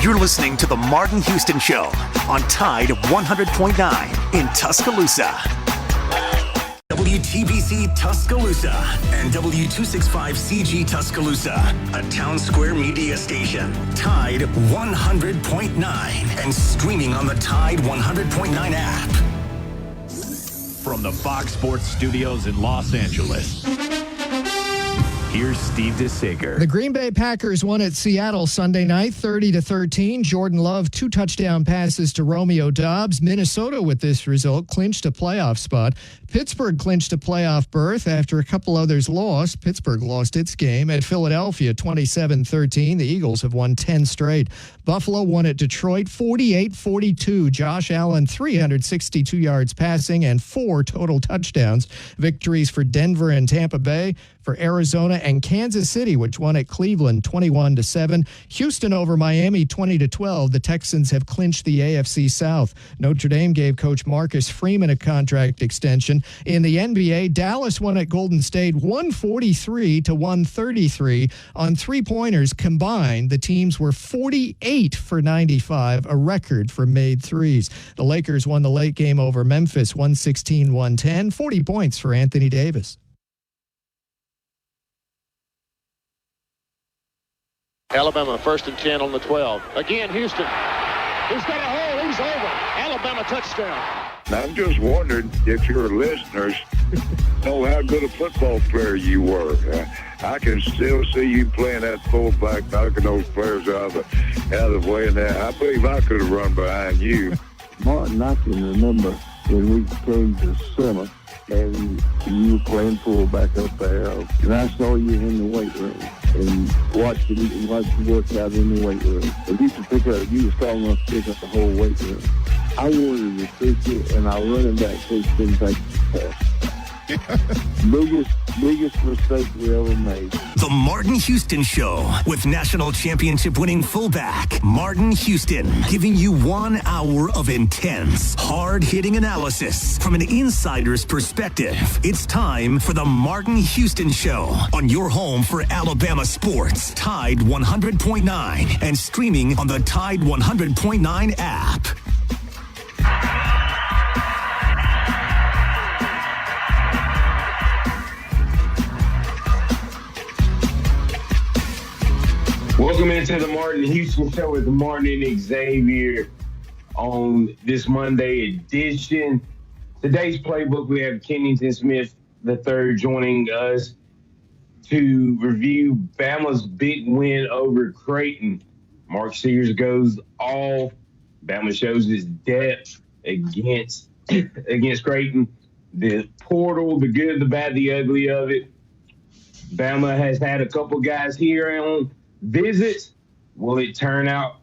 You're listening to The Martin Houston Show on Tide 100.9 in Tuscaloosa. WTBC Tuscaloosa and W265CG Tuscaloosa, a Town Square media station. Tide 100.9 and streaming on the Tide 100.9 app. From the Fox Sports Studios in Los Angeles, here's Steve DeSager. The Green Bay Packers won at Seattle Sunday night, 30-13. Jordan Love, 2 touchdown passes to Romeo Doubs. Minnesota, with this result, clinched a playoff spot. Pittsburgh clinched a playoff berth after a couple others lost. Pittsburgh lost its game at Philadelphia, 27-13. The Eagles have won 10 straight. Buffalo won at Detroit, 48-42. Josh Allen, 362 yards passing and 4 total touchdowns. Victories for Denver and Tampa Bay, for Arizona and Kansas City, which won at Cleveland 21-7. Houston over Miami 20-12. The Texans have clinched the AFC South. Notre Dame gave Coach Marcus Freeman a contract extension. In the NBA, Dallas won at Golden State 143-133 on 3-pointers combined. The teams were 48 for 95, a record for made threes. The Lakers won the late game over Memphis 116-110, 40 points for Anthony Davis. Alabama 1st and 10 on the 12. Again, Houston. He's got a hole. He's over. Alabama touchdown. I'm just wondering if your listeners know how good a football player you were. I can still see you playing that fullback, knocking those players out of the way. And I believe I could have run behind you. Martin, I can remember when we came to summer and you were playing fullback up there, and I saw you in the weight room and watched you work out in the weight room. If you could pick up, you were strong enough to pick up the whole weight room. I wanted to pick it, and our running back coach didn't take the pass. biggest mistake we ever made. The Martin Houston Show with national championship winning fullback Martin Houston, giving you 1 hour of intense, hard-hitting analysis from an insider's perspective. It's time for the Martin Houston Show on your home for Alabama sports. Tide 100.9 and streaming on the Tide 100.9 app. Welcome into the Martin Houston Show with Martin and Xavier on this Monday edition. Today's playbook, we have Kennington Smith III joining us to review Bama's big win over Creighton. Mark Sears goes off. Bama shows his depth against Creighton. The portal, the good, the bad, the ugly of it. Bama has had a couple guys here on visits. Will they turn up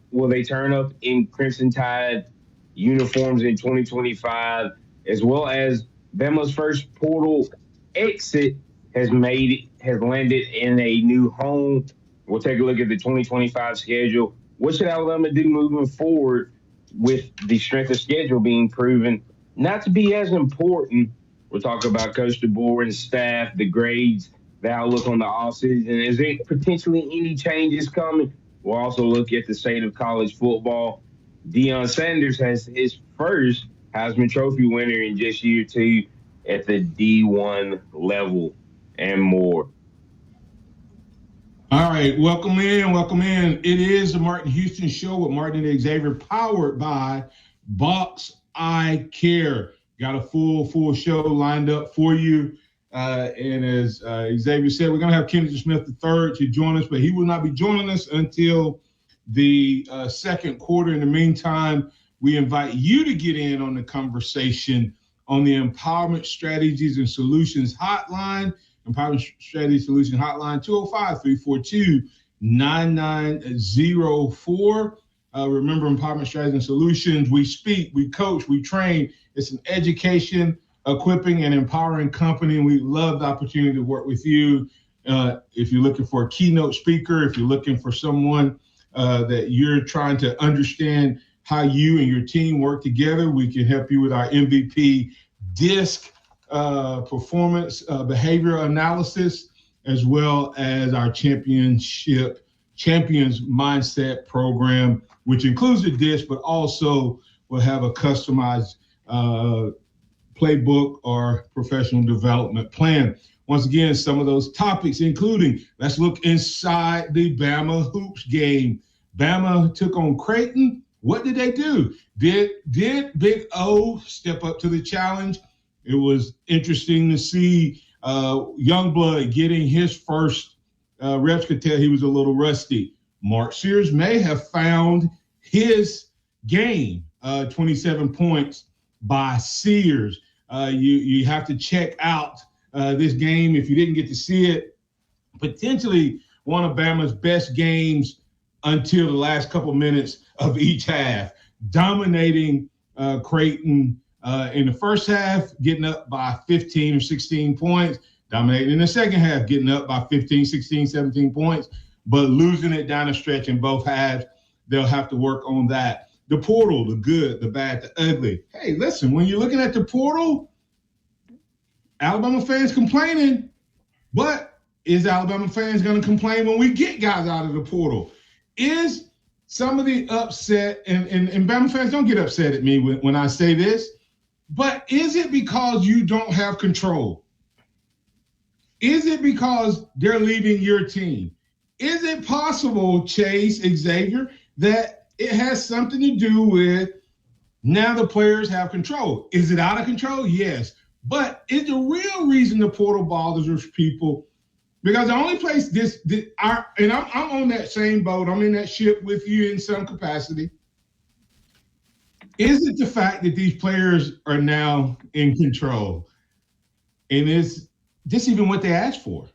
in Crimson Tide uniforms in 2025, as well as Bama's first portal exit has landed in a new home. We'll take a look at the 2025 schedule. What should Alabama do moving forward with the strength of schedule being proven not to be as important? We'll talk about Coach DeBoer and staff, the grades, the outlook on the offseason. Is there potentially any changes coming? We'll also look at the state of college football. Deion Sanders has his first Heisman Trophy winner in just year 2 at the D1 level, and more. All right, welcome in. It is the Martin Houston Show with Martin and Xavier, powered by Box Eye Care. Got a full show lined up for you. And as Xavier said, we're going to have Kennington Smith III to join us, but he will not be joining us until the second quarter. In the meantime, we invite you to get in on the conversation on the Empowerment Strategies and Solutions Hotline. Empowerment Strategies Solution Hotline, 205-342-9904. Remember, Empowerment Strategies and Solutions, we speak, we coach, we train. It's an education, equipping, and empowering company. We love the opportunity to work with you. If you're looking for a keynote speaker, if you're looking for someone that you're trying to understand how you and your team work together, we can help you with our MVP DISC performance behavior analysis, as well as our championship Champions Mindset program, which includes the dish, but also will have a customized playbook or professional development plan. Once again, some of those topics, including let's look inside the Bama Hoops game. Bama took on Creighton. What did they do? Did Big O step up to the challenge? It was interesting to see Youngblood getting his first reps. Could tell he was a little rusty. Mark Sears may have found his game, 27 points by Sears. You have to check out this game if you didn't get to see it. Potentially one of Bama's best games until the last couple minutes of each half, dominating Creighton in the first half, getting up by 15 or 16 points, dominating in the second half, getting up by 15, 16, 17 points, but losing it down the stretch in both halves. They'll have to work on that. The portal, the good, the bad, the ugly. Hey, listen, when you're looking at the portal, Alabama fans complaining, but is Alabama fans going to complain when we get guys out of the portal? Is some of the upset, and Bama fans don't get upset at me when I say this, but is it because you don't have control? Is it because they're leaving your team? Is it possible, Chase, Xavier, that it has something to do with now the players have control? Is it out of control? Yes. But is the real reason the portal bothers people? Because the only place I'm on that same boat, I'm in that ship with you in some capacity. Is it the fact that these players are now in control? And is this even what they asked for?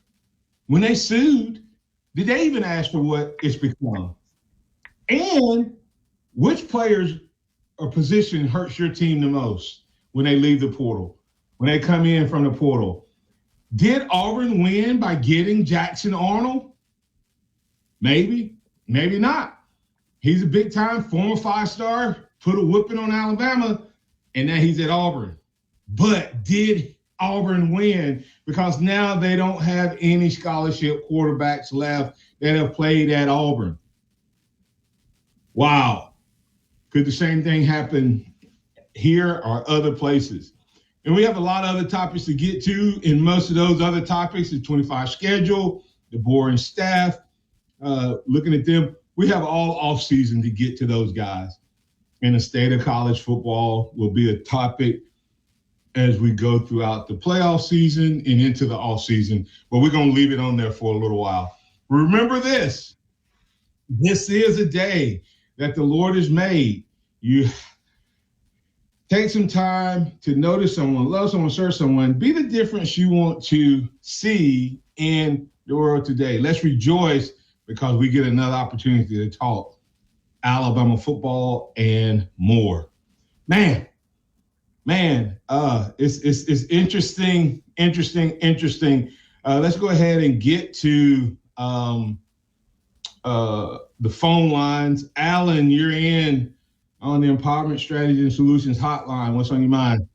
When they sued, did they even ask for what it's become? And which players or position hurts your team the most when they leave the portal, when they come in from the portal? Did Auburn win by getting Jackson Arnold? Maybe, maybe not. He's a big-time former five-star, put a whooping on Alabama, and now he's at Auburn. But did Auburn win? Because now they don't have any scholarship quarterbacks left that have played at Auburn. Wow. Could the same thing happen here or other places? And we have a lot of other topics to get to. In most of those other topics, the 25 schedule, the boring staff, looking at them. We have all off season to get to those guys. And the state of college football will be a topic as we go throughout the playoff season and into the off season. But we're going to leave it on there for a little while. Remember this. This is a day that the Lord has made. You take some time to notice someone, love someone, serve someone, be the difference you want to see in the world today. Let's rejoice because we get another opportunity to talk Alabama football and more. Man, it's interesting. Let's go ahead and get to the phone lines. Alan, you're in on the Empowerment Strategy and Solutions Hotline. What's on your mind?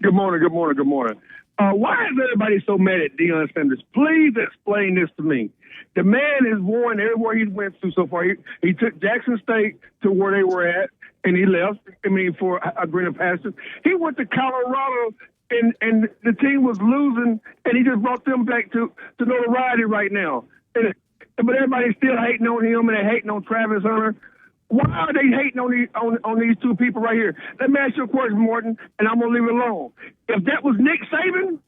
Good morning. Why is everybody so mad at Deion Sanders? Please explain this to me. The man has won everywhere he's went to so far. He took Jackson State to where they were at, and he left, for a greener pasture. He went to Colorado, and the team was losing, and he just brought them back to notoriety right now. But everybody's still hating on him, and they're hating on Travis Hunter. Why are they hating on these two people right here? Let me ask you a question, Morton, and I'm going to leave it alone. If that was Nick Saban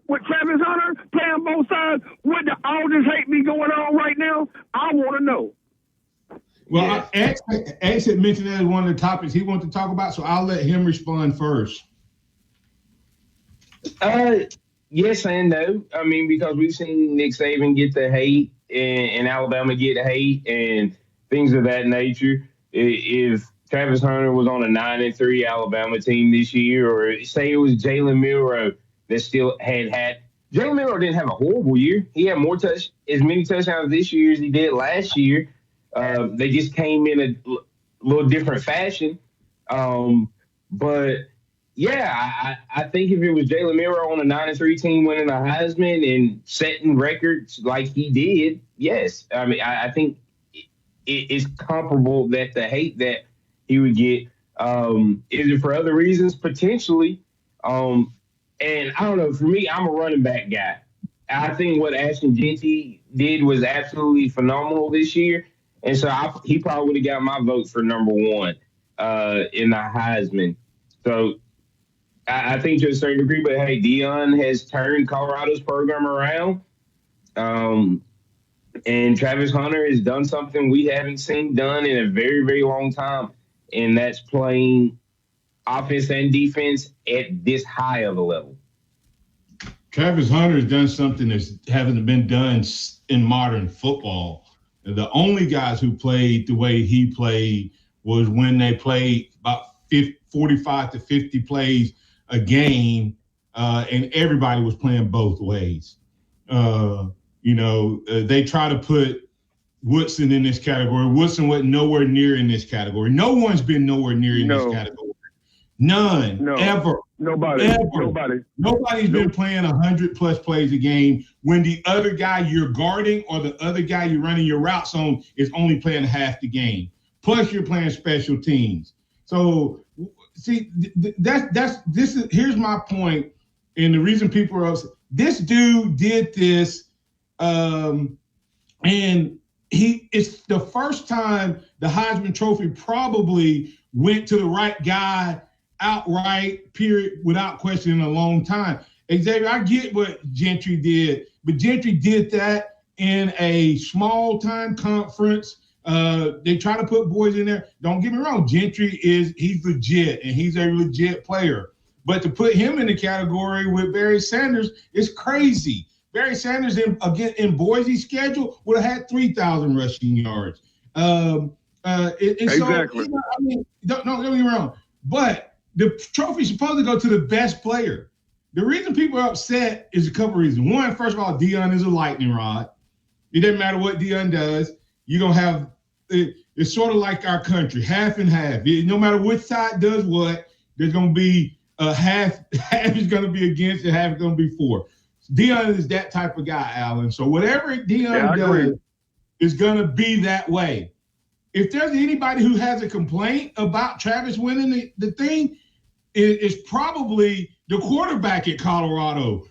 with Travis Hunter playing both sides, would all this hate be going on right now? I want to know. Well, X had mentioned that as one of the topics he wanted to talk about, so I'll let him respond first. Yes and no. Because we've seen Nick Saban get the hate and Alabama get the hate and things of that nature. If Travis Hunter was on a 9-3 Alabama team this year, or say it was Jalen Milroe that still had Jalen Milroe didn't have a horrible year. He had as many touchdowns this year as he did last year. They just came in a little different fashion. But yeah, I think if it was Jalen Milroe on a 9-3 team winning a Heisman and setting records like he did, yes. I think it's comparable that the hate that he would get. Is it for other reasons? Potentially. And I don't know. For me, I'm a running back guy. I think what Ashton Jeanty did was absolutely phenomenal this year. And so he probably would have got my vote for number one in the Heisman. So I think to a certain degree, but hey, Deion has turned Colorado's program around. And Travis Hunter has done something we haven't seen done in a very, very long time. And that's playing offense and defense at this high of a level. Travis Hunter has done something that hasn't been done in modern football. The only guys who played the way he played was when they played about 45 to 50 plays a game, and everybody was playing both ways. They try to put Woodson in this category. Woodson wasn't nowhere near in this category. No one's been nowhere near in this category. None, ever. Nobody's been playing 100-plus plays a game when the other guy you're guarding or the other guy you're running your routes on is only playing half the game. Plus, you're playing special teams. So, see, here's my point, and the reason people are upset. This dude did this, and it's the first time the Heisman Trophy probably went to the right guy outright, period, without question, in a long time. Xavier, I get what Gentry did, but Gentry did that in a small-time conference. They try to put boys in there. Don't get me wrong. Gentry he's legit, and he's a legit player. But to put him in the category with Barry Sanders is crazy. Barry Sanders in Boise's schedule would have had 3,000 rushing yards. Exactly. So, don't get me wrong. But the trophy's supposed to go to the best player. The reason people are upset is a couple reasons. One, first of all, Deion is a lightning rod. It doesn't matter what Deion does. You're going to have it's sort of like our country, half and half. No matter which side does what, there's going to be half is going to be against and half is going to be for. Deion is that type of guy, Alan. So whatever Deion does is going to be that way. If there's anybody who has a complaint about Travis winning the thing, it's probably the quarterback at Colorado.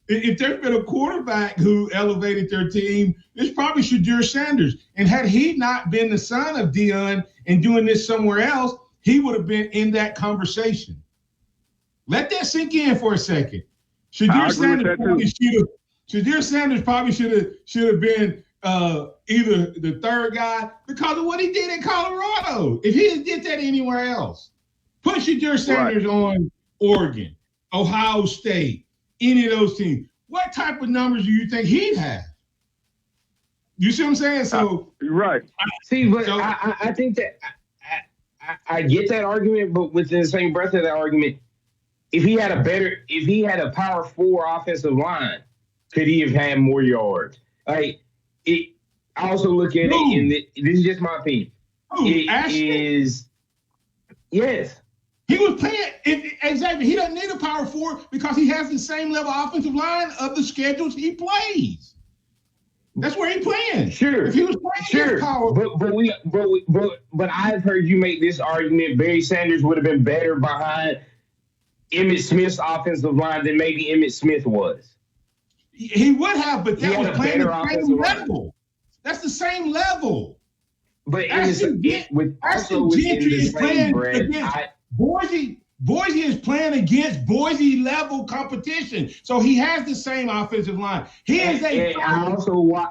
If there's been a quarterback who elevated their team, it's probably Shedeur Sanders. And had he not been the son of Deion and doing this somewhere else, he would have been in that conversation. Let that sink in for a second. Shedeur Sanders probably should have been either the third guy because of what he did in Colorado. If he did that anywhere else, put Shedeur Sanders on Oregon, Ohio State, any of those teams. What type of numbers do you think he'd have? You see what I'm saying? So right. I think that I get that argument, but within the same breath of that argument, if he had a power 4 offensive line, could he have had more yards? I also look at it, and this is just my opinion. Yes. He was playing exactly. He doesn't need a power 4 because he has the same level offensive line of the schedules he plays. That's where he's playing. Sure. If he was playing power, but I've heard you make this argument. Barry Sanders would have been better behind Emmitt Smith's offensive line than maybe Emmitt Smith was. He would have, but that was playing the same level. That's the same level. But Ashton Gentry is playing against Boise. Boise is playing against Boise level competition, so he has the same offensive line. I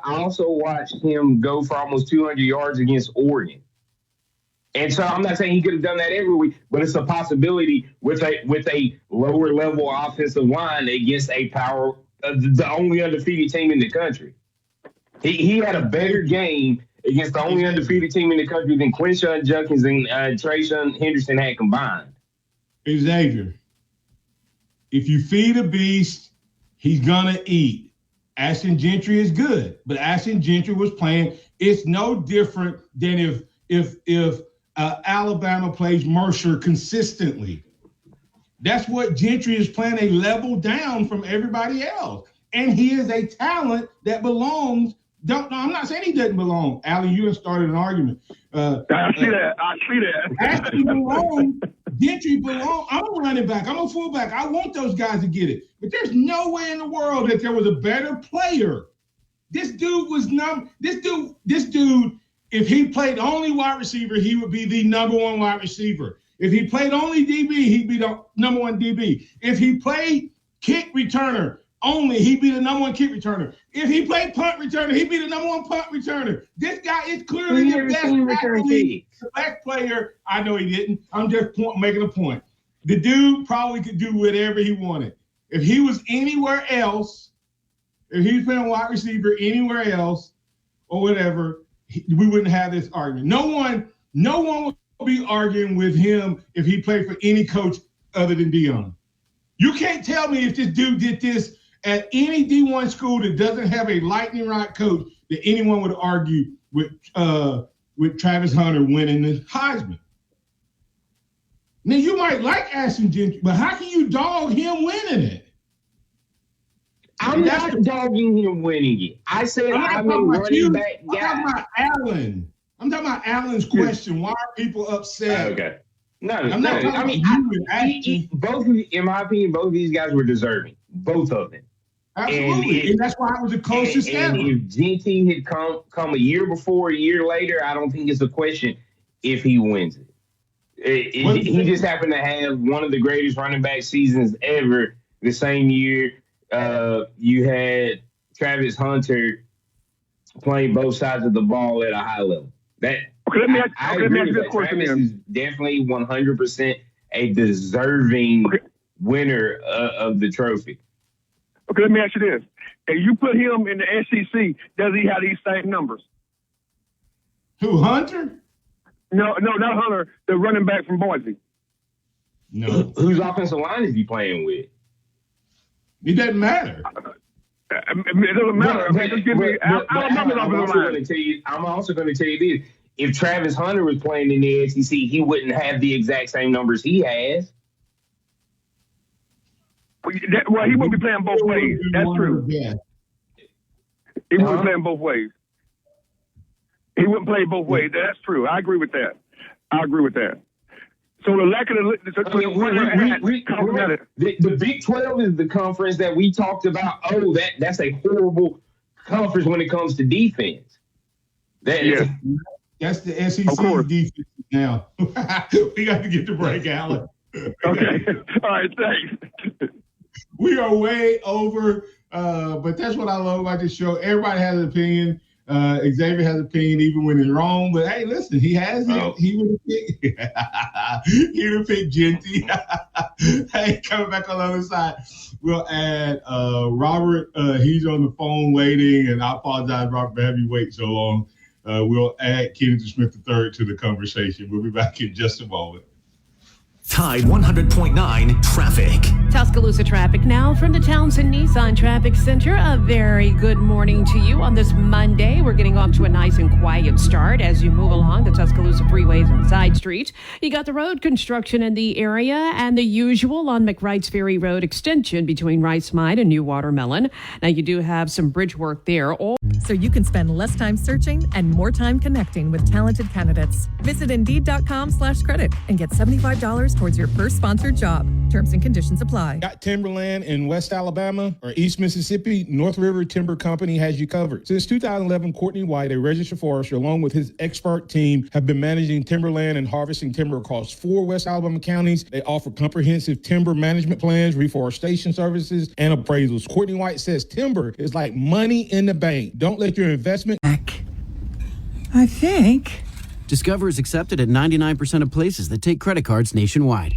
also watched him go for almost 200 yards against Oregon. And so I'm not saying he could have done that every week, but it's a possibility with a lower level offensive line against a power, the only undefeated team in the country. He had a better game against the only undefeated team in the country than Quinshon Judkins and Trayshawn Henderson had combined. Xavier, if you feed a beast, he's gonna eat. Ashton Gentry is good, but Ashton Gentry was playing. It's no different than if Alabama plays Mercer consistently. That's what Gentry is playing, a level down from everybody else. And he is a talent that belongs I'm not saying he doesn't belong. Allen, you have started an argument. I see that. Actually belong. Gentry belong. I'm a running back. I'm a fullback. I want those guys to get it. But there's no way in the world that there was a better player. This dude was this dude, if he played only wide receiver, he would be the number one wide receiver. If he played only DB, he'd be the number one DB. If he played kick returner only, he'd be the number one kick returner. If he played punt returner, he'd be the number one punt returner. This guy is clearly the best athlete, the best player. I know he didn't. I'm just making a point. The dude probably could do whatever he wanted. If he was anywhere else, if he was playing wide receiver anywhere else or whatever, we wouldn't have this argument. No one would be arguing with him if he played for any coach other than Deion. You can't tell me if this dude did this at any D1 school that doesn't have a lightning rod coach that anyone would argue with Travis Hunter winning the Heisman. Now, you might like Ashton Gentry, but how can you dog him winning it? I'm not dogging him winning it. I said I'm a running back guy. I'm talking about Allen. I'm talking about Allen's question. Why are people upset? Okay. No, I'm not talking about you. Both, in my opinion, both of these guys were deserving. Both of them. Absolutely. And that's why it was the closest ever. And if Gentry had come a year before, a year later, I don't think it's a question if he wins it. He just happened to have one of the greatest running back seasons ever the same year. You had Travis Hunter playing both sides of the ball at a high level. Let me ask you this question. Travis is definitely 100% a deserving winner of the trophy. Okay, let me ask you this. If you put him in the SEC, does he have these same numbers? Who, Hunter? No, not Hunter, the running back from Boise. No. Whose offensive line is he playing with? It doesn't matter. It doesn't matter. I'm also going to tell you this. If Travis Hunter was playing in the SEC, he wouldn't have the exact same numbers he has. Well, he wouldn't be playing both ways. That's true. Yeah. He wouldn't be playing both ways. He wouldn't play both ways. That's true. I agree with that. So the lack of the Big 12 is the conference that we talked about. Oh, that's a horrible conference when it comes to defense. That's the SEC defense now. We got to get the break, Allen. Okay. All right, thanks. We are way over, but that's what I love about this show. Everybody has an opinion. Xavier has an opinion even when it's wrong. But hey, listen, he has it. He would have picked Gentry. Hey, coming back on the other side, we'll add Robert. He's on the phone waiting, and I apologize, Robert, for having you wait so long. We'll add Kennedy Smith III to the conversation. We'll be back in just a moment. Tide 100.9 traffic. Tuscaloosa traffic now from the Townsend Nissan Traffic Center. A very good morning to you on this Monday. We're getting off to a nice and quiet start as you move along the Tuscaloosa freeways and side streets. You got the road construction in the area and the usual on McWright's Ferry Road extension between Rice Mine and New Watermelon. Now you do have some bridge work there. So you can spend less time searching and more time connecting with talented candidates. Visit Indeed.com/credit and get $75 towards your first sponsored job. Terms and conditions apply. Got timberland in West Alabama or East Mississippi? North River Timber Company has you covered. Since 2011, Courtney White, a registered forester, along with his expert team, have been managing timberland and harvesting timber across 4 West Alabama counties. They offer comprehensive timber management plans, reforestation services, and appraisals. Courtney White says timber is like money in the bank. Don't let your investment... I think. Discover is accepted at 99% of places that take credit cards nationwide.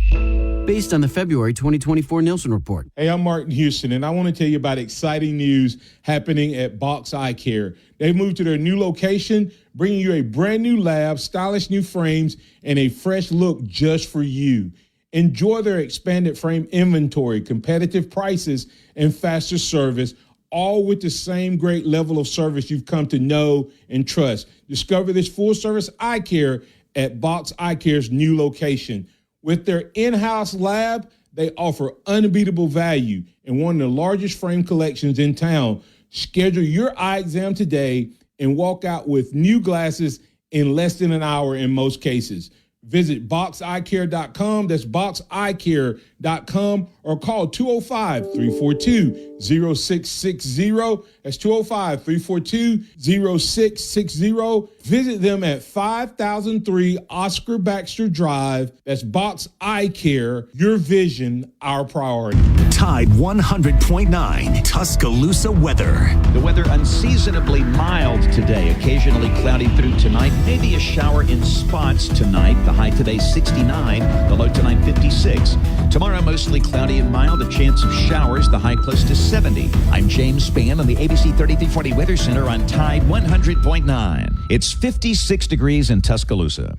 Based on the February 2024 Nielsen report. Hey, I'm Martin Houston, and I want to tell you about exciting news happening at Box Eye Care. They've moved to their new location, bringing you a brand new lab, stylish new frames, and a fresh look just for you. Enjoy their expanded frame inventory, competitive prices, and faster service, all with the same great level of service you've come to know and trust. Discover this full-service eye care at Box Eye Care's new location. With their in-house lab, they offer unbeatable value and one of the largest frame collections in town. Schedule your eye exam today and walk out with new glasses in less than an hour in most cases. Visit boxeyecare.com. That's boxeyecare.com, or call 205-342-0660. That's 205-342-0660. Visit them at 5003 Oscar Baxter Drive. That's Box Eye Care. Your vision, our priority. Tide 100.9 Tuscaloosa weather. The weather unseasonably mild today, occasionally cloudy through tonight. Maybe a shower in spots tonight. The high today 69, the low tonight 56. Tomorrow mostly cloudy and mild, a chance of showers, the high close to 70. I'm James Spann on the ABC 3340 Weather Center on Tide 100.9. It's 56 degrees in Tuscaloosa.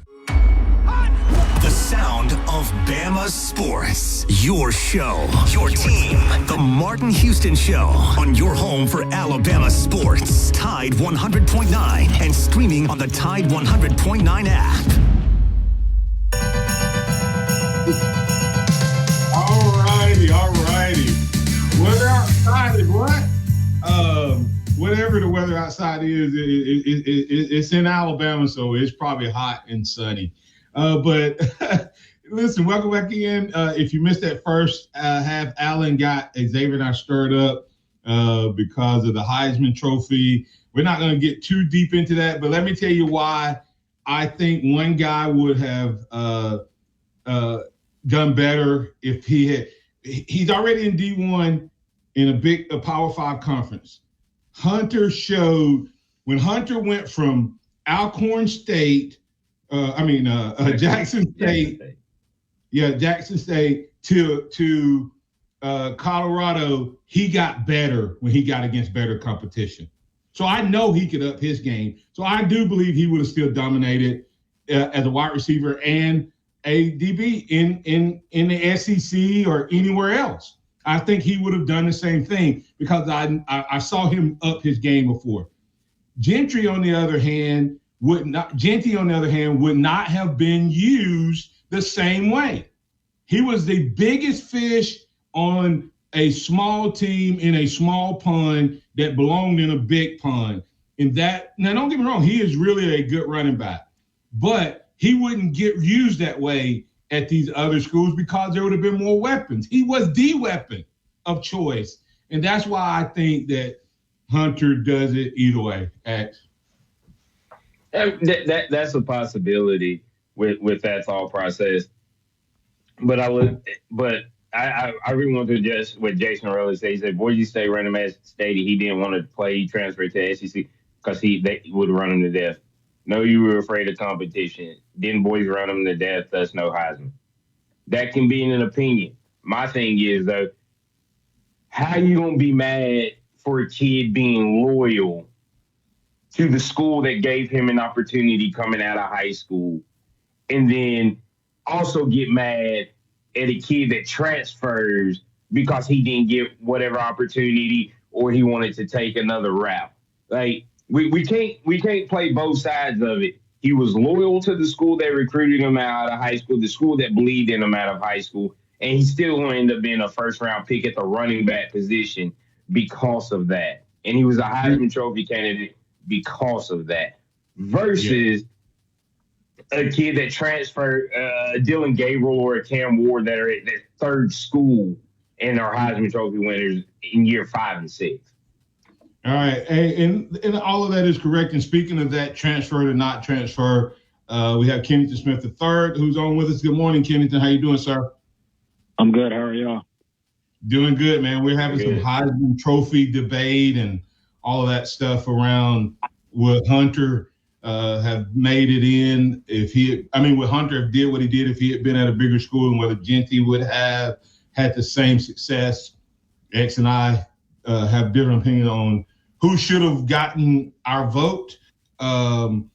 The sound of Bama sports. Your show, your team. The Martin Houston Show on your home for Alabama sports. Tide 100.9 and streaming on the Tide 100.9 app. All righty. Weather outside is what? Whatever the weather outside is, it's in Alabama, so it's probably hot and sunny. But listen, welcome back in. If you missed that first half, Alan got Xavier and I stirred up because of the Heisman Trophy. We're not going to get too deep into that, but let me tell you why I think one guy would have done better if he had. He's already in D1 in a Power 5 conference. Hunter showed when Hunter went from Alcorn State, Jackson State. Yeah, Jackson State to Colorado, he got better when he got against better competition. So I know he could up his game. So I do believe he would have still dominated as a wide receiver and a DB in the SEC or anywhere else. I think he would have done the same thing because I saw him up his game before. Gentry, on the other hand, would not have been used the same way. He was the biggest fish on a small team in a small pond that belonged in a big pond. Now don't get me wrong, he is really a good running back, but he wouldn't get used that way at these other schools because there would have been more weapons. He was the weapon of choice. And that's why I think that Hunter does it either way. That's a possibility with that thought process. But I really want to just what Jason Rowley said. He said Boise State ran him at State. He didn't want to play. He transferred to SEC because they would run him to death. No, you were afraid of competition. Didn't Boise run him to death? Thus, no Heisman. That can be an opinion. My thing is, though, how you going to be mad for a kid being loyal to the school that gave him an opportunity coming out of high school, and then also get mad at a kid that transfers because he didn't get whatever opportunity or he wanted to take another route? Like, we can't play both sides of it. He was loyal to the school that recruited him out of high school, the school that believed in him out of high school, and he's still going to end up being a first-round pick at the running back position because of that. And he was a Heisman Trophy candidate because of that. Versus a kid that transferred, Dylan Gabriel or a Cam Ward that are at their third school and are Heisman Trophy winners in year 5 and 6. All right, and all of that is correct. And speaking of that, transfer to not transfer, we have Kennington Smith III, who's on with us. Good morning, Kennington. How you doing, sir? I'm good. How are y'all? Doing good, man. We're having some Heisman Trophy debate and all of that stuff around would Hunter have made it in would Hunter have did what he did if he had been at a bigger school, and whether Genty would have had the same success. X and I have different opinions on who should have gotten our vote. And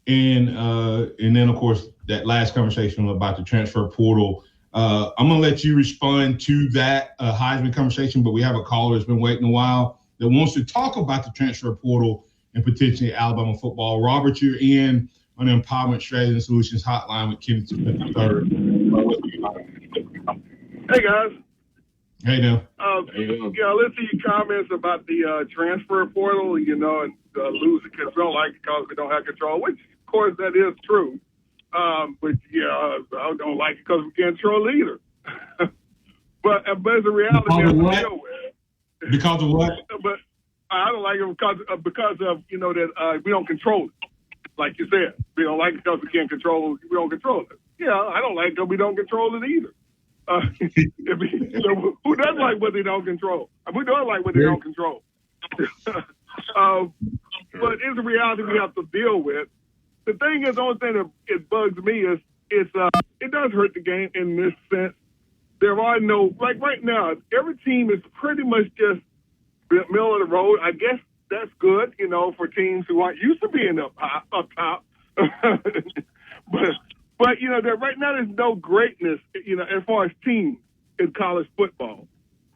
then, of course, that last conversation about the transfer portal. I'm going to let you respond to that Heisman conversation, but we have a caller that's been waiting a while that wants to talk about the transfer portal and potentially Alabama football. Robert, you're in on the Empowerment Strategy and Solutions Hotline with Kennington Smith III. Hey, guys. Hey, no. Yeah, let's see your comments about the transfer portal, you know, and losing control, like because we don't have control, which, of course, that is true. But, yeah, I don't like it because we can't control either. but it's a reality we have to deal with. Because of what? But I don't like it because of you know, that we don't control it. Like you said, we don't like it because we don't control it. Yeah, I don't like it because we don't control it either. Who doesn't like what they don't control? We don't like what they don't control. But it's a reality we have to deal with. The thing is, the only thing that it bugs me is it does hurt the game in this sense. There are no, like right now, every team is pretty much just middle of the road. I guess that's good, you know, for teams who aren't used to being up top. But you know, right now there's no greatness, you know, as far as teams in college football.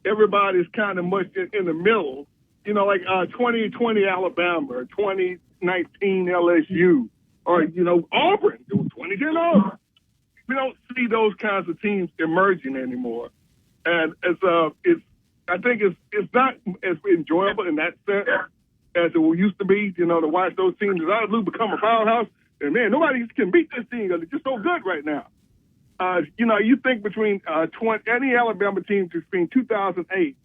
Everybody's kind of much in the middle, you know, like 2020 Alabama or 2019 LSU or, you know, Auburn, 2010 Auburn. We don't see those kinds of teams emerging anymore. And I think it's not as enjoyable in that sense as it used to be, you know, to watch those teams as I become a powerhouse. And, man, nobody can beat this team because it's just so good right now. You know, you think between any Alabama team between 2008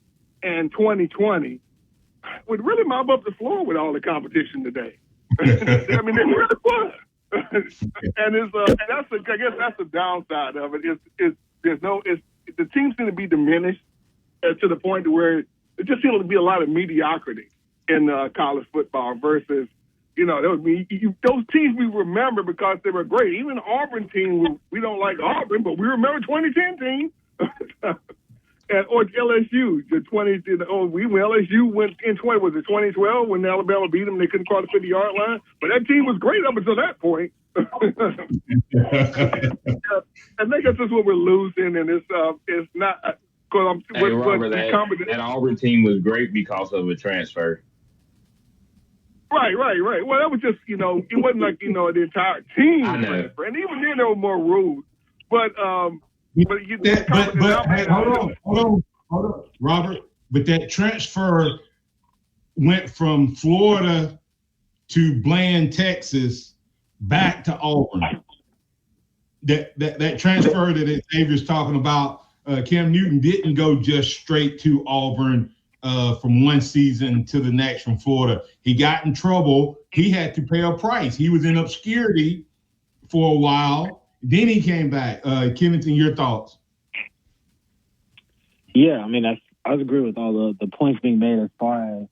and 2020 would really mop up the floor with all the competition today. I mean, they really would. And I guess that's the downside of it. The teams seem to be diminished to the point to where it just seems to be a lot of mediocrity in college football versus, you know, those teams we remember because they were great. Even the Auburn team, we don't like Auburn, but we remember 2010 team. Or LSU, LSU went in 2012 when Alabama beat them. They couldn't cross the 50-yard line, but that team was great up until that point. I think that's just what we're losing, and it's not because Robert, that Auburn team was great because of a transfer. Right. Well, that was just, you know, it wasn't like, you know, the entire team transfer, and even then there were more rules, but. Hold on, Robert. But that transfer went from Florida to Bland, Texas, back to Auburn. That transfer that Xavier's talking about, Cam Newton didn't go just straight to Auburn from one season to the next from Florida. He got in trouble. He had to pay a price. He was in obscurity for a while. Then he came back. Kennington, your thoughts? Yeah, I mean, I agree with all the points being made as far as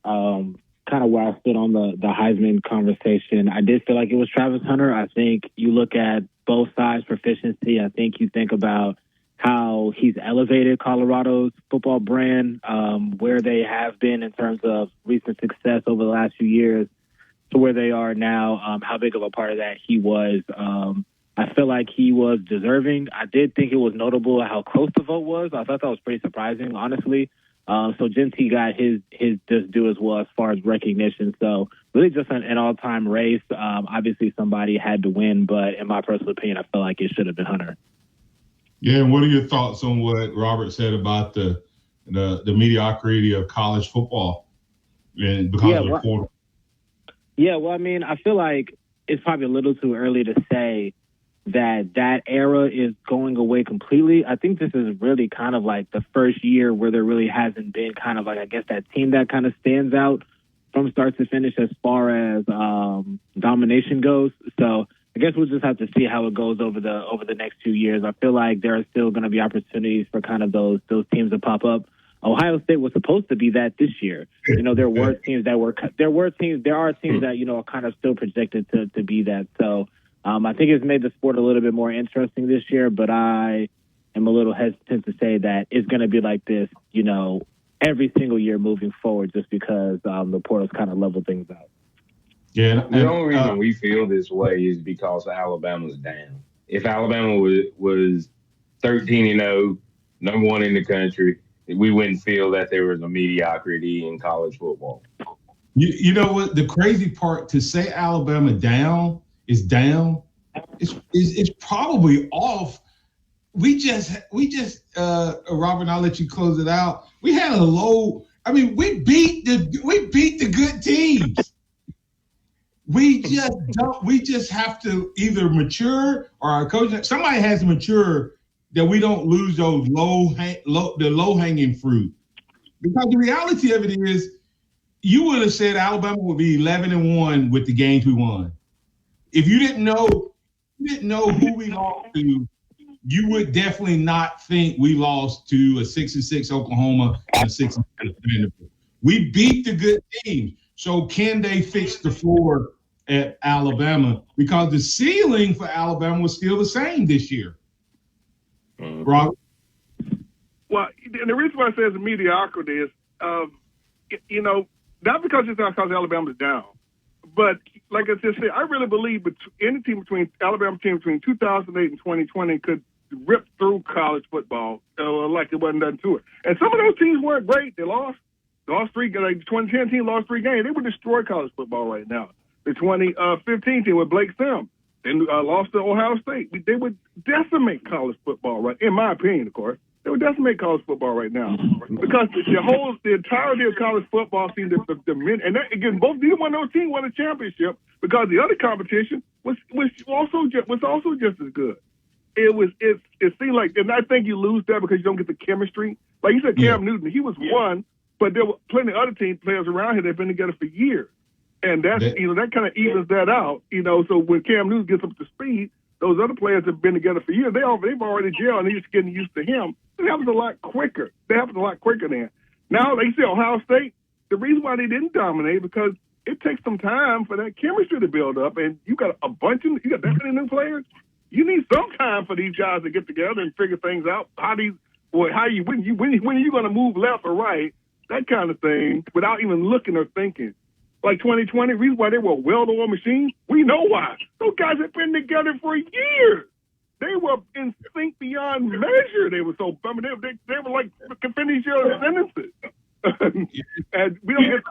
kind of where I stood on the Heisman conversation. I did feel like it was Travis Hunter. I think you look at both sides' proficiency. I think you think about how he's elevated Colorado's football brand, where they have been in terms of recent success over the last few years to where they are now, how big of a part of that he was. I feel like he was deserving. I did think it was notable how close the vote was. I thought that was pretty surprising, honestly. So Jeanty got his just due as well as far as recognition. So really just an all-time race. Obviously somebody had to win, but in my personal opinion, I feel like it should have been Hunter. Yeah, and what are your thoughts on what Robert said about the mediocrity of college football and because of the portal? Yeah, well, I mean, I feel like it's probably a little too early to say that era is going away completely. I think this is really kind of like the first year where there really hasn't been kind of like, I guess, that team that kind of stands out from start to finish as far as domination goes. So I guess we'll just have to see how it goes over the next 2 years. I feel like there are still going to be opportunities for kind of those teams to pop up. Ohio State was supposed to be that this year. You know, there are teams that, you know, are kind of still projected to be that. So I think it's made the sport a little bit more interesting this year, but I am a little hesitant to say that it's going to be like this, you know, every single year moving forward, just because the portal's kind of leveled things out. Yeah, the only reason we feel this way is because Alabama's down. If Alabama was 13-0, number one in the country, we wouldn't feel that there was a mediocrity in college football. You know what? The crazy part, to say Alabama is down, it's probably off we just, Robert, I'll let you close it out. We had a low. I mean, we beat the good teams. We just have to either mature, or our coach. Somebody has to mature that we don't lose those low hanging fruit. Because the reality of it is, you would have said Alabama would be 11-1 with the games we won. If you didn't know who we lost to, you would definitely not think we lost to a 6-6 Oklahoma and a 6-6 Vanderbilt. We beat the good teams. So can they fix the floor at Alabama? Because the ceiling for Alabama was still the same this year. Robert? Well, and the reason why I say it's mediocrity is, not because Alabama's down, but like I just said, I really believe any team Alabama team between 2008 and 2020 could rip through college football like it wasn't done to it. And some of those teams weren't great. They lost 3. Like the 2010 team lost 3 games. They would destroy college football right now. The 2015 team with Blake Sims, they lost to Ohio State. They would decimate college football, right? In my opinion, of course. They would decimate college football right now because the entirety of college football seemed to diminish. And that, again, neither one of those teams won a championship because the other competition was also just as good. It seemed like, and I think you lose that because you don't get the chemistry. Like you said, Cam Newton, he was one, but there were plenty of other team players around here that have been together for years, and that kind of evens that out. So when Cam Newton gets up to speed, those other players have been together for years. They've already gelled, and they're just getting used to him. It happens a lot quicker. Then. Now, like you say, Ohio State, the reason why they didn't dominate because it takes some time for that chemistry to build up, and you got that many new players. You need some time for these guys to get together and figure things out. When are you going to move left or right? That kind of thing, without even looking or thinking. Like 2020, reason why they were a well-oiled machine, we know why. Those guys have been together for years. They were in sync beyond measure. They were so, I mean, they were like, could finish each other's sentences. And we don't get.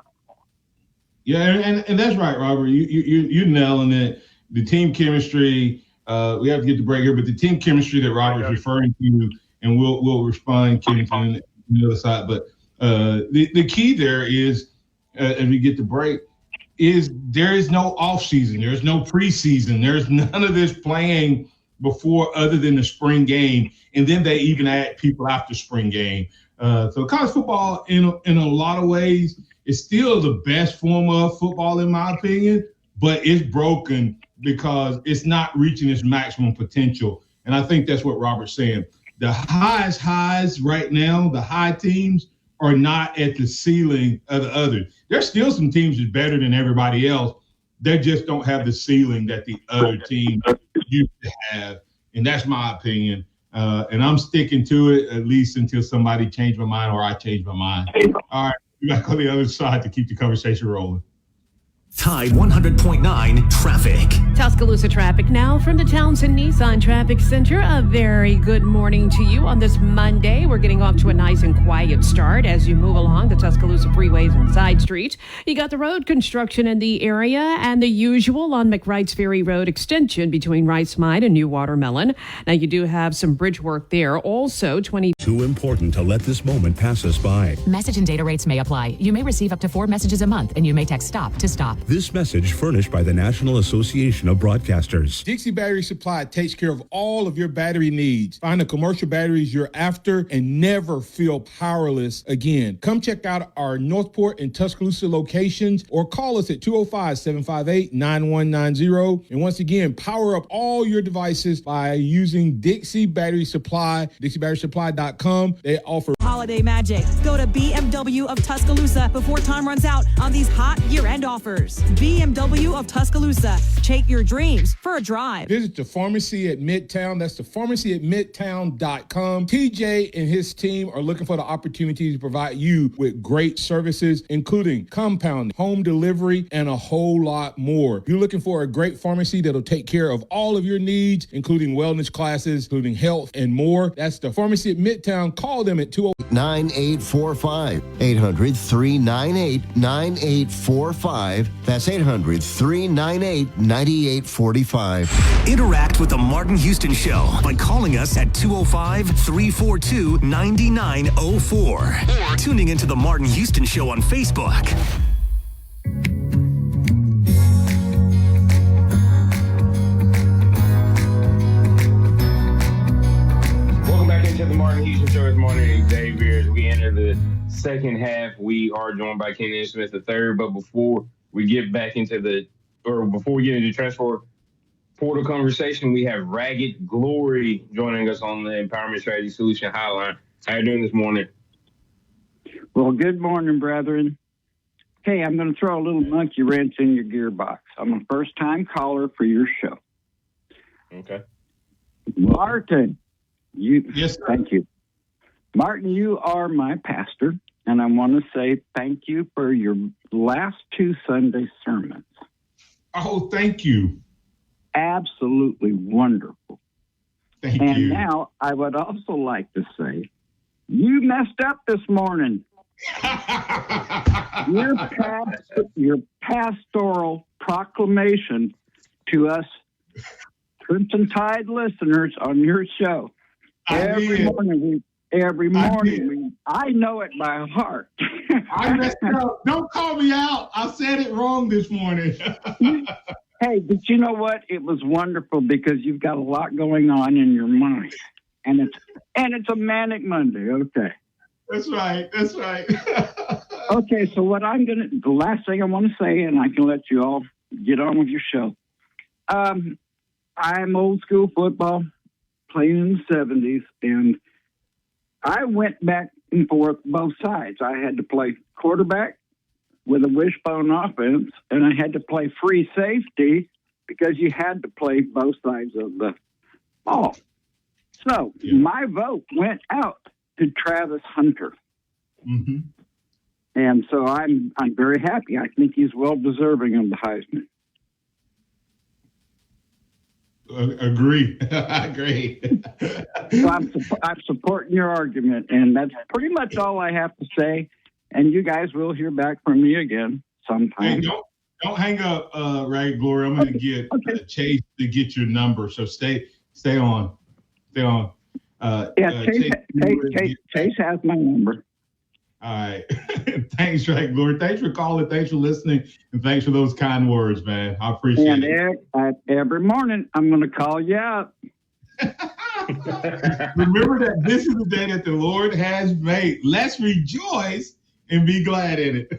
Yeah, and that's right, Robert. You're nailing it. The team chemistry. We have to get the break here, but the team chemistry that Robert's referring to, and we'll respond, Kennington, on the other side. But the key there is, as we get the break, is there is no off season. There's no preseason. There's none of this playing before other than the spring game. And then they even add people after spring game. So college football, in a lot of ways, is still the best form of football, in my opinion, but it's broken because it's not reaching its maximum potential. And I think that's what Robert's saying. The highs right now, the high teams, are not at the ceiling of the others. There's still some teams that's better than everybody else. They just don't have the ceiling that the other teams used to have. And that's my opinion. And I'm sticking to it at least until somebody change my mind or I change my mind. All right, we got to go to the other side to keep the conversation rolling. Tide 100.9 traffic. Tuscaloosa traffic now from the Townsend Nissan Traffic Center. A very good morning to you on this Monday. We're getting off to a nice and quiet start as you move along the Tuscaloosa freeways and side streets. You got the road construction in the area and the usual on McWright's Ferry Road extension between Rice Mine and New Watermelon. Now you do have some bridge work there. Also, Too important to let this moment pass us by. Message and data rates may apply. You may receive up to 4 messages a month, and you may text STOP to stop. This message furnished by the National Association of Broadcasters. Dixie Battery Supply takes care of all of your battery needs. Find the commercial batteries you're after and never feel powerless again. Come check out our Northport and Tuscaloosa locations or call us at 205-758-9190. And once again, power up all your devices by using Dixie Battery Supply, DixieBatterySupply.com. They offer holiday magic. Go to BMW of Tuscaloosa before time runs out on these hot year-end offers. BMW of Tuscaloosa. Take your dreams for a drive. Visit the pharmacy at Midtown. That's the pharmacy at midtown.com. TJ and his team are looking for the opportunity to provide you with great services, including compound, home delivery, and a whole lot more. If you're looking for a great pharmacy that'll take care of all of your needs, including wellness classes, including health and more, that's the pharmacy at Midtown. Call them at 208. 800-398-9845. 800-398-9845. That's 800-398-9845. Interact with the Martin Houston Show by calling us at 205-342-9904 or tuning into the Martin Houston Show on Facebook. Welcome back into the Martin Houston Show this morning, Xavier. As we enter the second half, we are joined by Kenyon Smith III. But before we get into transfer portal conversation, we have Ragged Glory joining us on the Empowerment Strategy Solution Hotline. How are you doing this morning? Well, good morning, brethren. Hey, I'm going to throw a little monkey wrench in your gearbox. I'm a first-time caller for your show. Okay. Martin, yes, sir. Thank you. Martin, you are my pastor, and I want to say thank you for your last 2 Sunday sermons. Oh, thank you. Absolutely wonderful. Thank and you. Now, I would also like to say, you messed up this morning. Your pastoral proclamation to us Crimson Tide listeners on your show. Every morning, I know it by heart. I messed up. Don't call me out. I said it wrong this morning. Hey, but you know what? It was wonderful because you've got a lot going on in your mind, and it's a manic Monday. Okay. That's right. Okay, so the last thing I want to say, and I can let you all get on with your show. I'm old school football, playing in the 70s, and I went back and forth both sides. I had to play quarterback with a wishbone offense, and I had to play free safety because you had to play both sides of the ball. So my vote went out to Travis Hunter. Mm-hmm. And so I'm very happy. I think he's well deserving of the Heisman. Agree. I agree. So I'm supporting your argument, and that's pretty much all I have to say. And you guys will hear back from me again sometime. Hey, don't hang up, Ragged Glory. I'm going to get Chase to get your number. So stay on. Chase has my number. All right. Thanks, Ragged Glory. Thanks for calling. Thanks for listening. And thanks for those kind words, man. I appreciate it. Every morning, I'm going to call you out. Remember that this is the day that the Lord has made. Let's rejoice and be glad in it.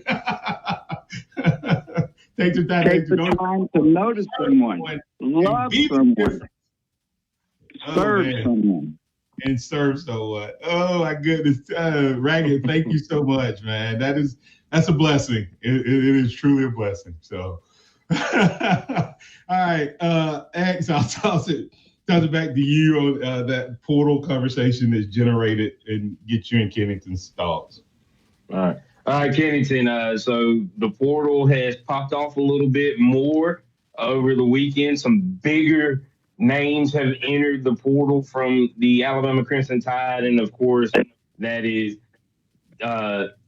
Take the time to notice someone, love someone, serve someone. And serve someone. Oh my goodness, Ragged! Thank you so much, man. That's a blessing. It is truly a blessing. So, all right, X, I'll toss it back to you on that portal conversation that's generated and get you in Kennington's thoughts. All right, Kennington. So the portal has popped off a little bit more over the weekend. Some bigger names have entered the portal from the Alabama Crimson Tide, and of course, that is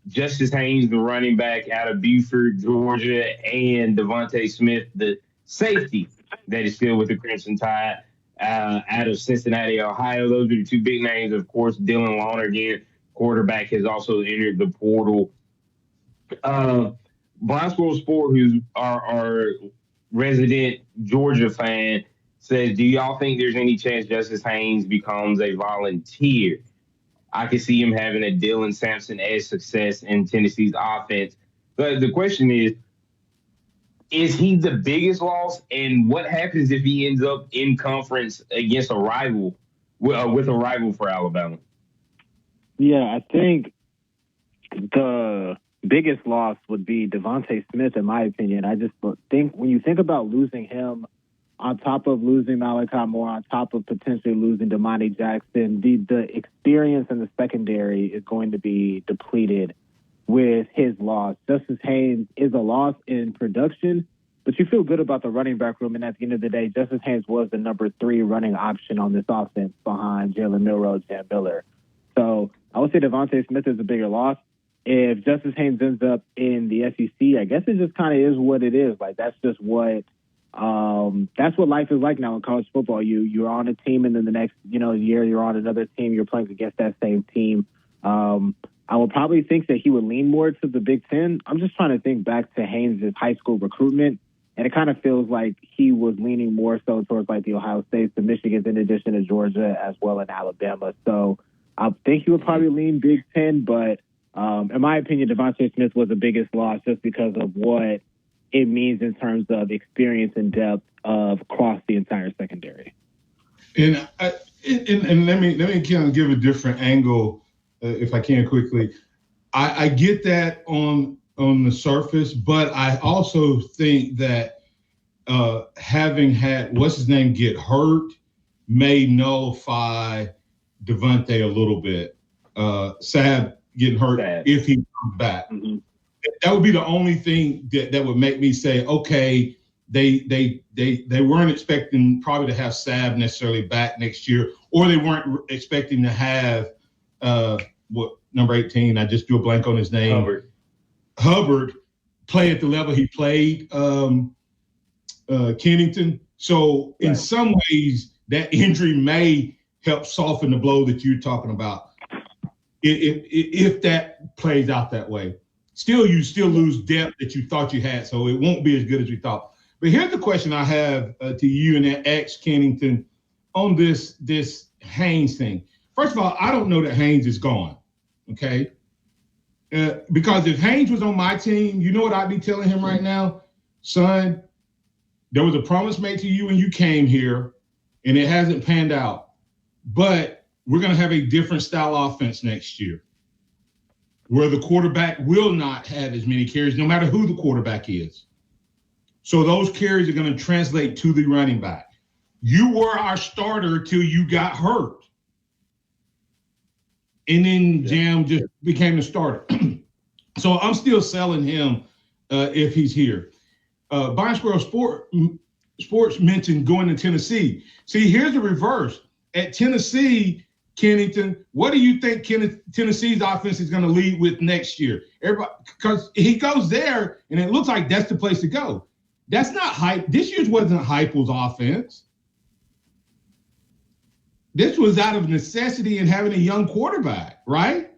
Justice Haynes, the running back out of Buford, Georgia, and Devontae Smith, the safety that is still with the Crimson Tide out of Cincinnati, Ohio. Those are the two big names. Of course, Dylan Lonergan, quarterback, has also entered the portal. Blind Squirrel Sport, who's our resident Georgia fan, says, do y'all think there's any chance Justice Haynes becomes a volunteer? I can see him having a Dylan Sampson-esque success in Tennessee's offense. But the question is he the biggest loss? And what happens if he ends up in conference against a rival, with a rival for Alabama? Yeah, I think the biggest loss would be Devontae Smith, in my opinion. I just think when you think about losing him, on top of losing Malachi Moore, on top of potentially losing Damani Jackson, the experience in the secondary is going to be depleted with his loss. Justice Haynes is a loss in production, but you feel good about the running back room. And at the end of the day, Justice Haynes was the number 3 running option on this offense behind Jalen Milroe, Sam Miller. So I would say Devontae Smith is a bigger loss. If Justice Haynes ends up in the SEC, I guess it just kind of is what it is. Like, that's just what life is like now in college football. You're on a team, and then the next, year you're on another team. You're playing against that same team. I would probably think that he would lean more to the Big Ten. I'm just trying to think back to Haynes' high school recruitment, and it kind of feels like he was leaning more so towards like the Ohio States, the Michigans, in addition to Georgia as well, and Alabama. So I think he would probably lean Big Ten, but in my opinion, Devontae Smith was the biggest loss just because of what it means in terms of experience and depth across the entire secondary. And let me kind of give a different angle, if I can quickly. I get that on the surface, but I also think that having had what's his name get hurt may nullify Devontae a little bit. Saab getting hurt if he comes back. Mm-hmm. That would be the only thing that would make me say, okay, they weren't expecting probably to have Saab necessarily back next year, or they weren't expecting to have number 18. I just drew a blank on his name. Hubbard play at the level he played Kennington. So in some ways, that injury may help soften the blow that you're talking about. If that plays out that way, you still lose depth that you thought you had, so it won't be as good as we thought. But here's the question I have to you and ex Kennington on this Haynes thing. First of all, I don't know that Haynes is gone, okay? Because if Haynes was on my team, you know what I'd be telling him right now? Son, there was a promise made to you when you came here, and it hasn't panned out. But we're going to have a different style offense next year where the quarterback will not have as many carries, no matter who the quarterback is. So those carries are going to translate to the running back. You were our starter till you got hurt. And then Jam just became the starter. So I'm still selling him if he's here. Barnsboro Sports mentioned going to Tennessee. See, here's the reverse. At Tennessee, Kennington, what do you think Tennessee's offense is going to lead with next year? Everybody, because he goes there, and it looks like that's the place to go. That's not hype. This year's wasn't Heupel's offense. This was out of necessity and having a young quarterback, right?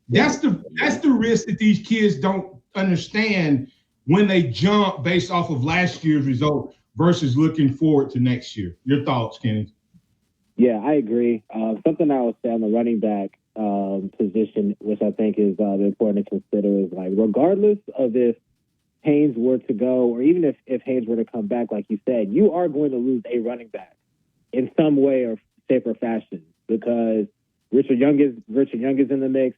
That's the risk that these kids don't understand when they jump based off of last year's result versus looking forward to next year. Your thoughts, Kenny? Yeah, I agree. Something I would say on the running back position, which I think is important to consider, is like regardless of if Haynes were to go, or even if Haynes were to come back, like you said, you are going to lose a running back in some way or shape or fashion, because Richard Young is in the mix,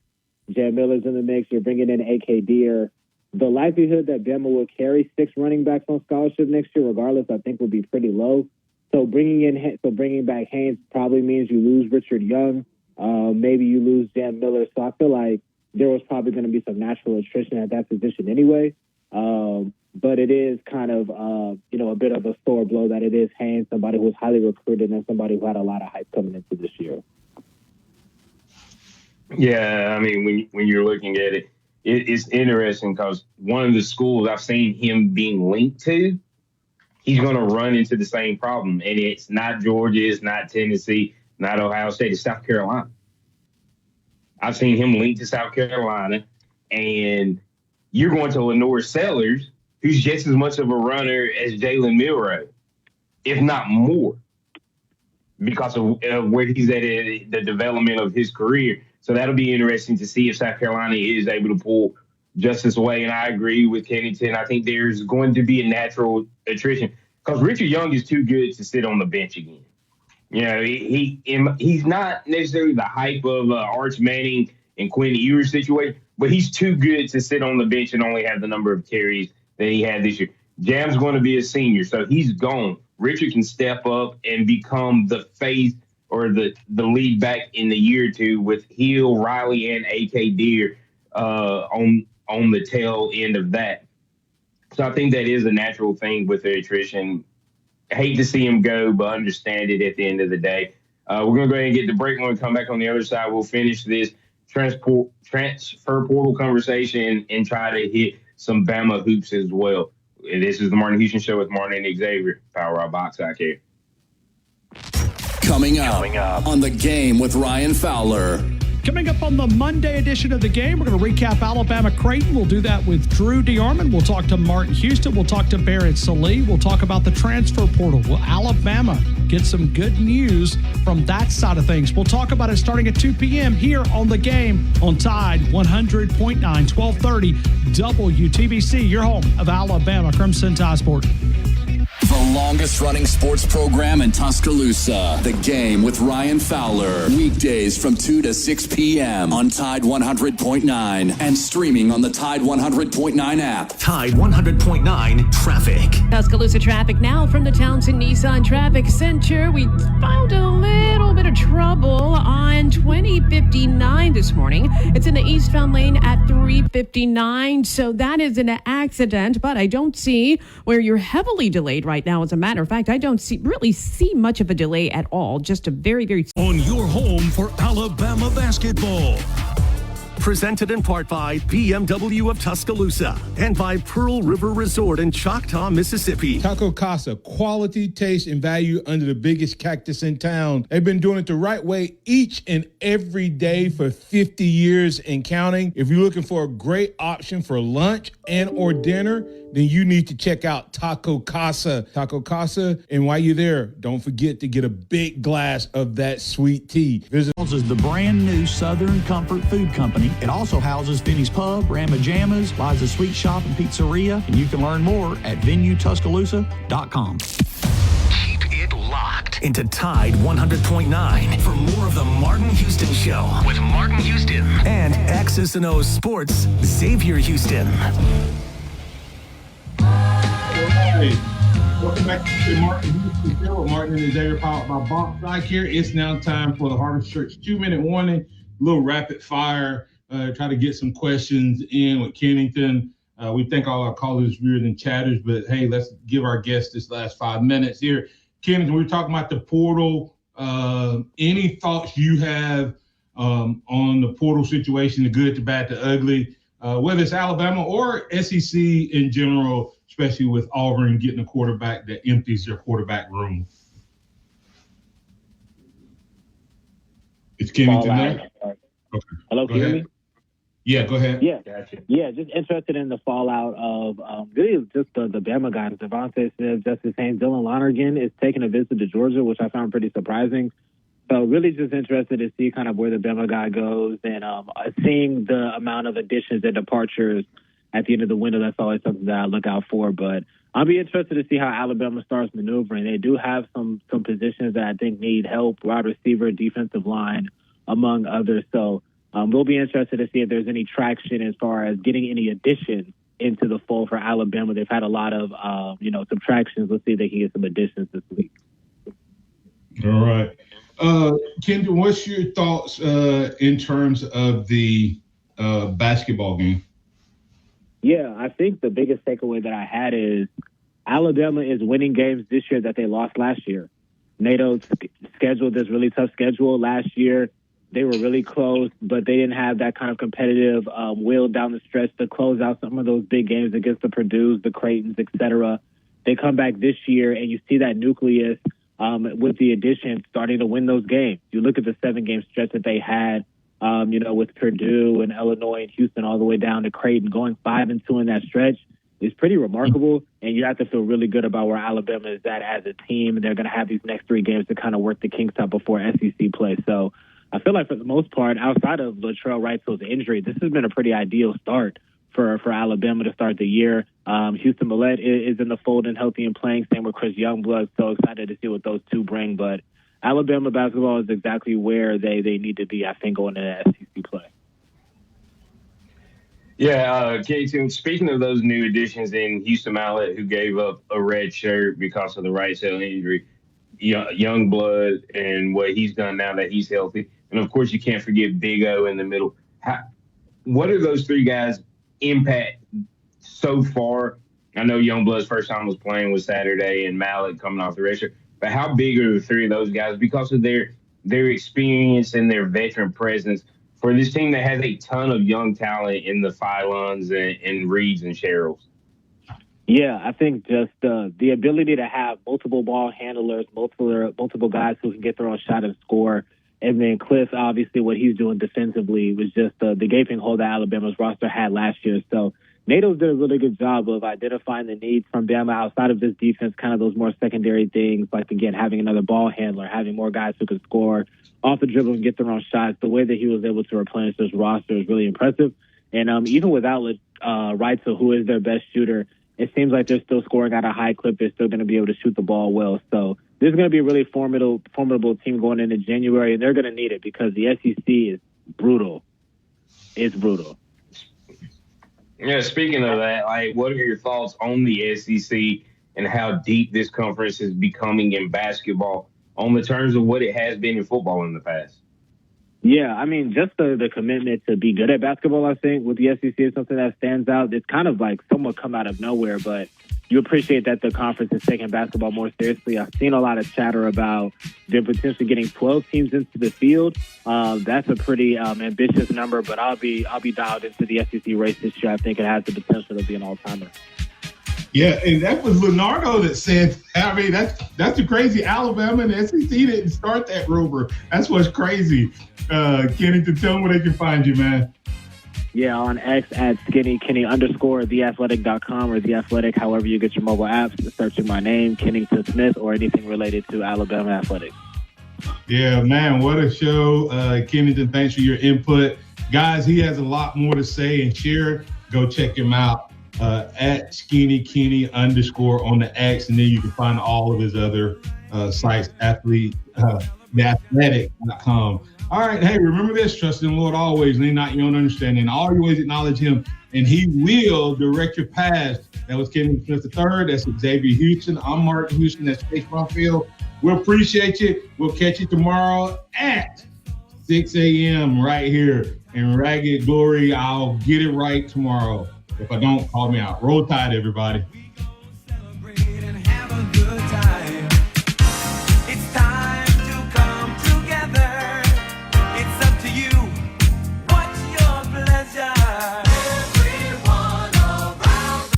Jam Miller's in the mix. You're bringing in A.K. Deere. The likelihood that Bama will carry 6 running backs on scholarship next year, regardless, I think will be pretty low. So bringing back Haynes probably means you lose Richard Young. Maybe you lose Jam Miller. So I feel like there was probably going to be some natural attrition at that position anyway. But it is kind of, a bit of a sore blow that it is Haynes, somebody who was highly recruited and somebody who had a lot of hype coming into this year. Yeah, I mean, when you're looking at it, it's interesting because one of the schools I've seen him being linked to, he's going to run into the same problem. And it's not Georgia, it's not Tennessee, not Ohio State, it's South Carolina. I've seen him linked to South Carolina, and you're going to Lenore Sellers, who's just as much of a runner as Jalen Milroe, if not more, because of where he's at in the development of his career. So that'll be interesting to see if South Carolina is able to pull Justice away. And I agree with Kennington. I think there's going to be a natural attrition because Richard Young is too good to sit on the bench again. You know, he's not necessarily the hype of Arch Manning and Quinn Ewers situation, but he's too good to sit on the bench and only have the number of carries that he had this year. Jam's going to be a senior, so he's gone. Richard can step up and become the face or the lead back in the year or two with Hill, Riley, and A.K. Deere on the tail end of that. So I think that is a natural thing with the attrition. I hate to see him go, but understand it at the end of the day. We're going to go ahead and get the break. When we come back on the other side, we'll finish this. transfer portal conversation and try to hit some Bama hoops as well. This is the Martin Houston Show with Martin and Xavier. Power Rob Box out here. Coming up on The Game with Ryan Fowler. Coming up on the Monday edition of The Game, we're going to recap Alabama-Creighton. We'll do that with Drew DeArmond. We'll talk to Martin Houston. We'll talk to Barrett Sallee. We'll talk about the transfer portal. Will Alabama get some good news from that side of things? We'll talk about it starting at 2 p.m. here on The Game on Tide 100.9, 1230 WTBC, your home of Alabama Crimson Tide Sport. The longest running sports program in Tuscaloosa. The Game with Ryan Fowler. Weekdays from 2 to 6 p.m. on Tide 100.9 and streaming on the Tide 100.9 app. Tide 100.9 traffic. Tuscaloosa traffic now from the Townsend Nissan Traffic Center. We found a little bit of trouble on 2059 this morning. It's in the eastbound lane at 359. So that is an accident, but I don't see where you're heavily delayed right now. As a matter of fact, I don't really see much of a delay at all. Just a very, very... On your home for Alabama basketball. Presented in part by BMW of Tuscaloosa and by Pearl River Resort in Choctaw, Mississippi. Taco Casa, quality, taste, and value under the biggest cactus in town. They've been doing it the right way each and every day for 50 years and counting. If you're looking for a great option for lunch and or dinner, then you need to check out Taco Casa. Taco Casa, and while you're there, don't forget to get a big glass of that sweet tea. Visit is the brand new Southern Comfort Food Company. It also houses Finney's Pub, Ramajamas, Liza Sweet Shop and Pizzeria, and you can learn more at venuetuscaloosa.com. Keep it locked into Tide 100.9 for more of the Martin Houston Show with Martin Houston and X's and O's Sports, Xavier Houston. Hey, welcome back to the Martin Houston Show with Martin and Xavier, powered by Box Eye Care. It's now time for the Harvest Church 2-minute warning, a little rapid fire. Try to get some questions in with Kennington. We thank all our callers, viewers, and chatters, but hey, let's give our guests this last 5 minutes here. Kennington, we're talking about the portal. Any thoughts you have on the portal situation, the good, the bad, the ugly, whether it's Alabama or SEC in general, especially with Auburn getting a quarterback that empties their quarterback room? It's Kennington there? Okay. Hello, can you hear me? Yeah, go ahead. Yeah, gotcha. Yeah, just interested in the fallout of really just the Bama guys. Devontae Smith, Justice Haynes, Dylan Lonergan is taking a visit to Georgia, which I found pretty surprising. So really just interested to see kind of where the Bama guy goes and seeing the amount of additions and departures at the end of the window. That's always something that I look out for. But I'll be interested to see how Alabama starts maneuvering. They do have some positions that I think need help, wide receiver, defensive line, among others. So we'll be interested to see if there's any traction as far as getting any additions into the fold for Alabama. They've had a lot of, subtractions. Let's see if they can get some additions this week. All right. Kendra, what's your thoughts in terms of the basketball game? Yeah, I think the biggest takeaway that I had is Alabama is winning games this year that they lost last year. NATO scheduled this really tough schedule last year. They were really close, but they didn't have that kind of competitive will down the stretch to close out some of those big games against the Purdues, the Creightons, etc. They come back this year, and you see that nucleus with the addition starting to win those games. You look at the 7-game stretch that they had, with Purdue and Illinois and Houston all the way down to Creighton, going 5-2 in that stretch is pretty remarkable. And you have to feel really good about where Alabama is at as a team. And they're going to have these next 3 games to kind of work the kinks out before SEC play. So I feel like for the most part, outside of Latrell Wright's injury, this has been a pretty ideal start for Alabama to start the year. Houston Millett is in the fold and healthy and playing. Same with Chris Youngblood. So excited to see what those two bring. But Alabama basketball is exactly where they need to be, I think, going into SEC play. Yeah, K2, speaking of those new additions in Houston Mallett, who gave up a red shirt because of the right cell injury, Youngblood and what he's done now that he's healthy. And, of course, you can't forget Big O in the middle. What are those 3 guys' impact so far? I know Youngblood's first time was playing was Saturday and Mallett coming off the red shirt. But how big are the 3 of those guys because of their experience and their veteran presence for this team that has a ton of young talent in the Phylons and Reeds and Sherrills? Yeah, I think just the ability to have multiple ball handlers, multiple guys who can get their own shot and score. And then Cliff, obviously, what he's doing defensively was just the gaping hole that Alabama's roster had last year. So NATO's did a really good job of identifying the needs from Bama outside of this defense, kind of those more secondary things, like, again, having another ball handler, having more guys who can score off the dribble and get their own shots. The way that he was able to replenish this roster is really impressive. And even without Reitzel, who is their best shooter, it seems like they're still scoring at a high clip. They're still going to be able to shoot the ball well. So this is going to be a really formidable team going into January, and they're going to need it because the SEC is brutal. It's brutal. Yeah, speaking of that, like, what are your thoughts on the SEC and how deep this conference is becoming in basketball on the terms of what it has been in football in the past? Yeah, I mean, just the commitment to be good at basketball, I think, with the SEC is something that stands out. It's kind of like somewhat come out of nowhere, but you appreciate that the conference is taking basketball more seriously. I've seen a lot of chatter about them potentially getting 12 teams into the field. That's a pretty ambitious number, but I'll be dialed into the SEC race this year. I think it has the potential to be an all-timer. Yeah, and that was Leonardo that said, I mean, that's the crazy. Alabama and the SEC didn't start that rumor. That's what's crazy. Kennington, tell them where they can find you, man. Yeah, on X at skinnykenny_theathletic.com or The Athletic, however you get your mobile apps, searching my name, Kennington Smith, or anything related to Alabama athletics. Yeah, man, what a show. Kennington, thanks for your input. Guys, he has a lot more to say and share. Go check him out at skinnykenny_ on the X, and then you can find all of his other sites, theathletic.com. All right, hey, remember this, trust in the Lord always, lean not your own understanding. Always acknowledge him, and he will direct your paths. That was Kennington Smith III. That's Xavier Houston. I'm Martin Houston. That's Chase Brumfield. We appreciate you. We'll catch you tomorrow at 6 a.m. right here in Ragged Glory. I'll get it right tomorrow. If I don't, call me out. Roll Tide, everybody.